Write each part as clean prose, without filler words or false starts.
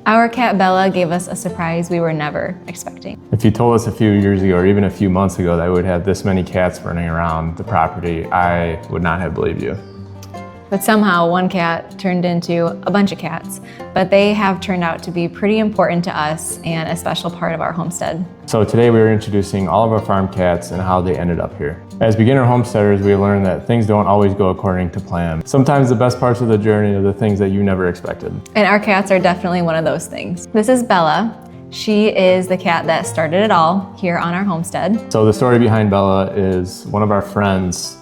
Our cat Bella gave us a surprise we were never expecting. If you told us a few years ago or even a few months ago that we would have this many cats running around the property, I would not have believed you. But somehow one cat turned into a bunch of cats, but they have turned out to be pretty important to us and a special part of our homestead. So today we are introducing all of our farm cats and how they ended up here. As beginner homesteaders, we learned that things don't always go according to plan. Sometimes the best parts of the journey are the things that you never expected. And our cats are definitely one of those things. This is Bella. She is the cat that started it all here on our homestead. So the story behind Bella is one of our friends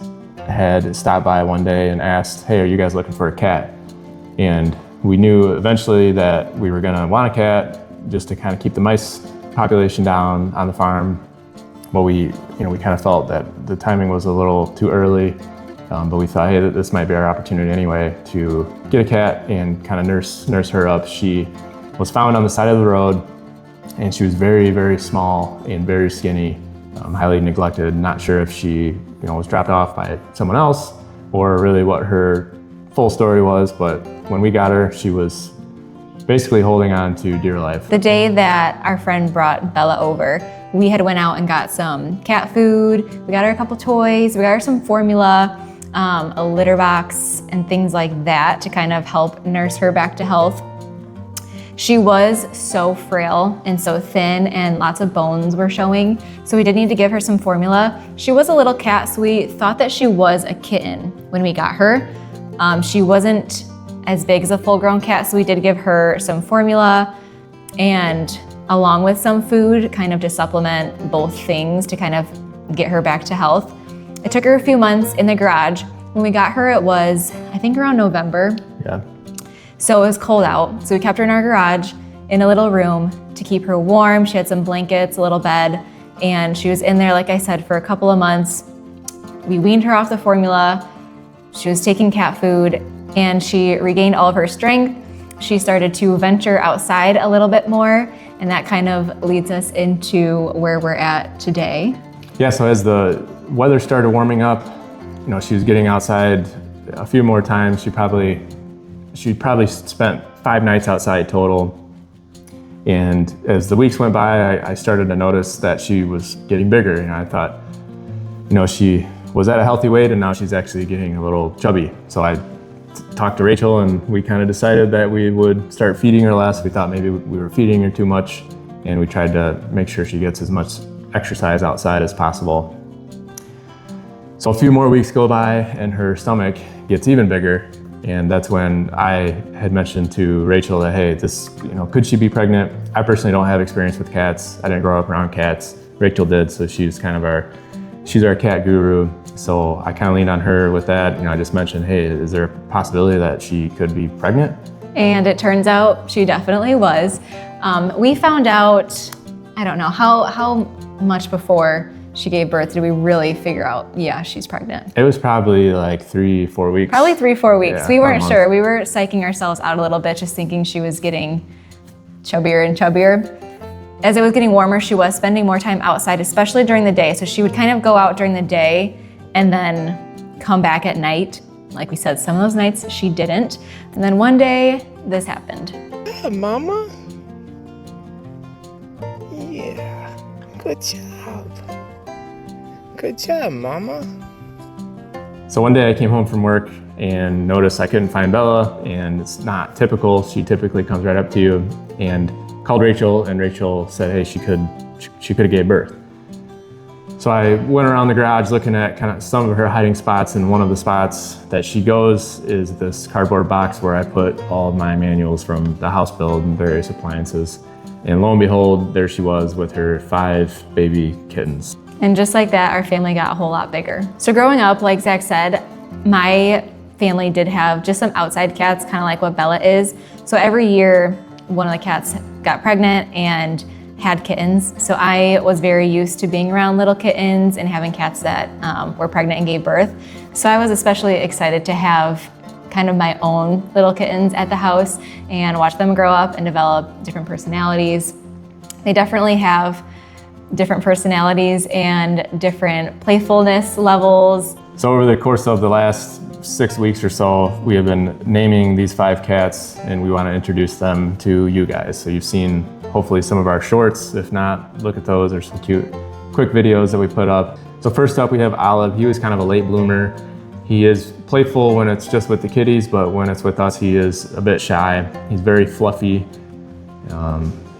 had stopped by one day and asked, hey, are you guys looking for a cat? And we knew eventually that we were gonna want a cat just to kind of keep the mice population down on the farm. But we kind of felt that the timing was a little too early, but we thought, hey, this might be our opportunity anyway to get a cat and kind of nurse her up. She was found on the side of the road, and she was very, very small and very skinny, highly neglected. Not sure if she was dropped off by someone else or really what her full story was, but when we got her, she was basically holding on to dear life. The day that our friend brought Bella over, we had went out and got some cat food. We got her a couple toys. We got her some formula, a litter box, and things like that to kind of help nurse her back to health. She was so frail and so thin, and lots of bones were showing, so we did need to give her some formula. She was a little cat, so we thought that she was a kitten when we got her. She wasn't as big as a full-grown cat, so we did give her some formula and along with some food, kind of to supplement both things to kind of get her back to health. It took her a few months in the garage. When we got her, it was, I think, around November. Yeah. So it was cold out, so we kept her in our garage in a little room to keep her warm. She had some blankets, a little bed, and she was in there, like I said, for a couple of months. We weaned her off the formula. She was taking cat food, and she regained all of her strength. She started to venture outside a little bit more, and that kind of leads us into where we're at today. Yeah, so as the weather started warming up, she was getting outside a few more times. She probably spent 5 nights outside total. And as the weeks went by, I started to notice that she was getting bigger. And I thought, she was at a healthy weight, and now she's actually getting a little chubby. So I talked to Rachel, and we kind of decided that we would start feeding her less. We thought maybe we were feeding her too much, and we tried to make sure she gets as much exercise outside as possible. So a few more weeks go by, and her stomach gets even bigger. And that's when I had mentioned to Rachel that, hey, could she be pregnant? I personally don't have experience with cats. I didn't grow up around cats. Rachel did, so she's kind of she's our cat guru. So I kind of leaned on her with that. I just mentioned, hey, is there a possibility that she could be pregnant? And it turns out she definitely was. We found out, I don't know, how much before she gave birth did we really figure out, yeah, she's pregnant? It was probably like 3-4 weeks. Probably 3-4 weeks. Yeah, we weren't sure. We were psyching ourselves out a little bit, just thinking she was getting chubbier and chubbier. As it was getting warmer, she was spending more time outside, especially during the day. So she would kind of go out during the day and then come back at night. Like we said, some of those nights she didn't. And then one day, this happened. Yeah, Mama. Yeah, good job. Good job, Mama. So one day I came home from work and noticed I couldn't find Bella, and it's not typical. She typically comes right up to you, and called Rachel, and Rachel said, hey, she could have gave birth. So I went around the garage looking at kind of some of her hiding spots, and one of the spots that she goes is this cardboard box where I put all of my manuals from the house build and various appliances. And lo and behold, there she was with her 5 baby kittens. And just like that, our family got a whole lot bigger. So growing up, like Zach said, my family did have just some outside cats, kind of like what Bella is. So every year, one of the cats got pregnant and had kittens. So I was very used to being around little kittens and having cats that were pregnant and gave birth. So I was especially excited to have kind of my own little kittens at the house and watch them grow up and develop different personalities. They definitely have different personalities and different playfulness levels. So over the course of the last 6 weeks or so, we have been naming these 5 cats, and we want to introduce them to you guys. So you've seen hopefully some of our shorts. If not, look at those. There's some cute quick videos that we put up. So first up we have Olive. He was kind of a late bloomer. He is playful when it's just with the kitties, but when it's with us, he is a bit shy. He's very fluffy.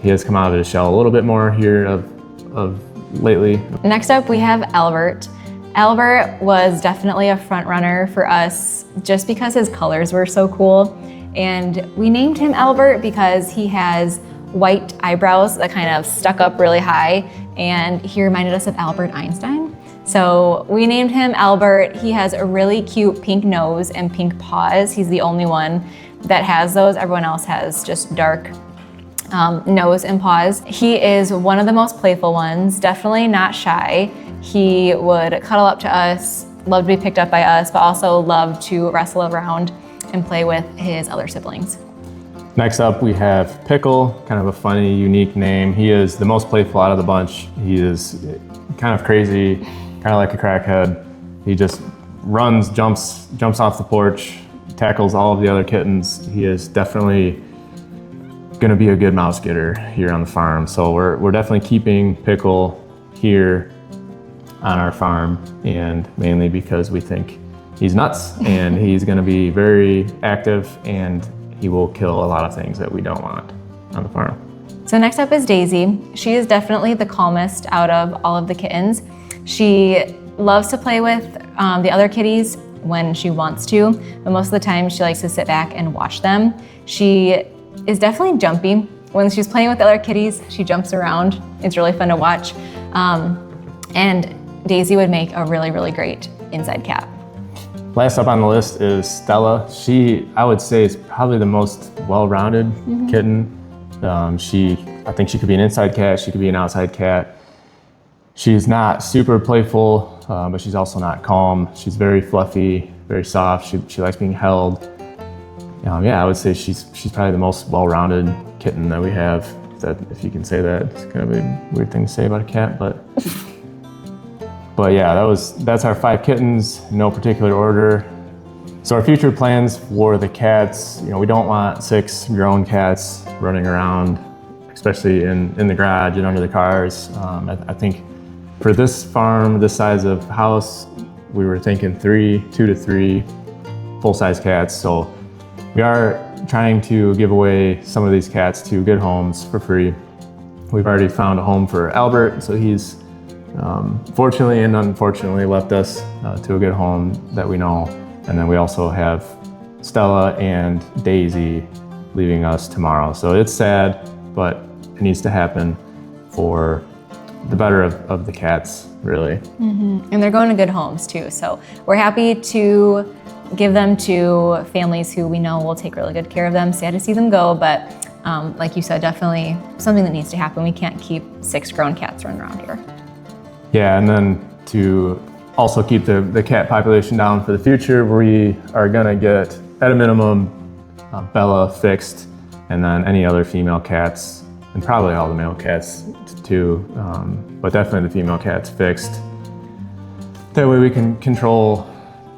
He has come out of his shell a little bit more here of lately. Next up, we have Albert. Albert was definitely a front runner for us just because his colors were so cool. And we named him Albert because he has white eyebrows that kind of stuck up really high, and he reminded us of Albert Einstein. So we named him Albert. He has a really cute pink nose and pink paws. He's the only one that has those. Everyone else has just dark nose and paws. He is one of the most playful ones, definitely not shy. He would cuddle up to us, love to be picked up by us, but also love to wrestle around and play with his other siblings. Next up, we have Pickle, kind of a funny, unique name. He is the most playful out of the bunch. He is kind of crazy, kind of like a crackhead. He just runs, jumps off the porch, tackles all of the other kittens. He is definitely gonna be a good mouse getter here on the farm. So we're definitely keeping Pickle here on our farm, and mainly because we think he's nuts and he's gonna be very active, and he will kill a lot of things that we don't want on the farm. So next up is Daisy. She is definitely the calmest out of all of the kittens. She loves to play with the other kitties when she wants to, but most of the time she likes to sit back and watch them. She is definitely jumpy. When she's playing with the other kitties, she jumps around. It's really fun to watch. And Daisy would make a really, really great inside cat. Last up on the list is Stella. She, I would say, is probably the most well-rounded kitten. I think she could be an inside cat, she could be an outside cat. She's not super playful, but she's also not calm. She's very fluffy, very soft. She likes being held. Yeah, I would say she's probably the most well-rounded kitten that we have. If you can say that, it's kind of a weird thing to say about a cat, but yeah, that's our 5 kittens, no particular order. So our future plans for the cats, we don't want 6 grown cats running around, especially in the garage and under the cars. I think for this farm, this size of house, we were thinking 2 to 3 full-size cats. So we are trying to give away some of these cats to good homes for free. We've already found a home for Albert, so he's fortunately and unfortunately left us to a good home that we know. And then we also have Stella and Daisy leaving us tomorrow. So it's sad, but it needs to happen for the better of the cats, really. And they're going to good homes too. So we're happy to give them to families who we know will take really good care of them. Sad to see them go, but like you said, definitely something that needs to happen. We can't keep 6 grown cats running around here. Yeah, and then to also keep the cat population down for the future, we are gonna get, at a minimum, Bella fixed, and then any other female cats, and probably all the male cats too, but definitely the female cats fixed. That way we can control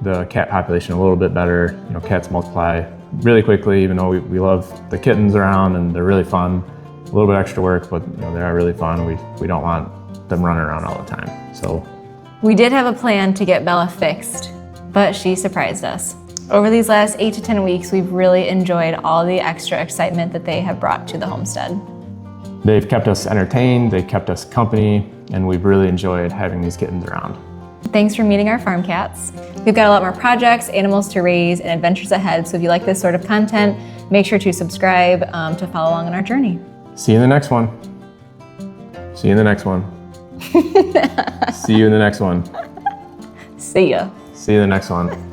the cat population a little bit better. Cats multiply really quickly, even though we love the kittens around and they're really fun. A little bit extra work, but they are really fun. We don't want them running around all the time. So we did have a plan to get Bella fixed, but she surprised us. Over these last 8 to 10 weeks, we've really enjoyed all the extra excitement that they have brought to the homestead. They've kept us entertained, they've kept us company, and we've really enjoyed having these kittens around. Thanks for meeting our farm cats. We've got a lot more projects, animals to raise, and adventures ahead, so if you like this sort of content, make sure to subscribe to follow along on our journey. See you in the next one. See you in the next one. See you in the next one. See ya. See you in the next one.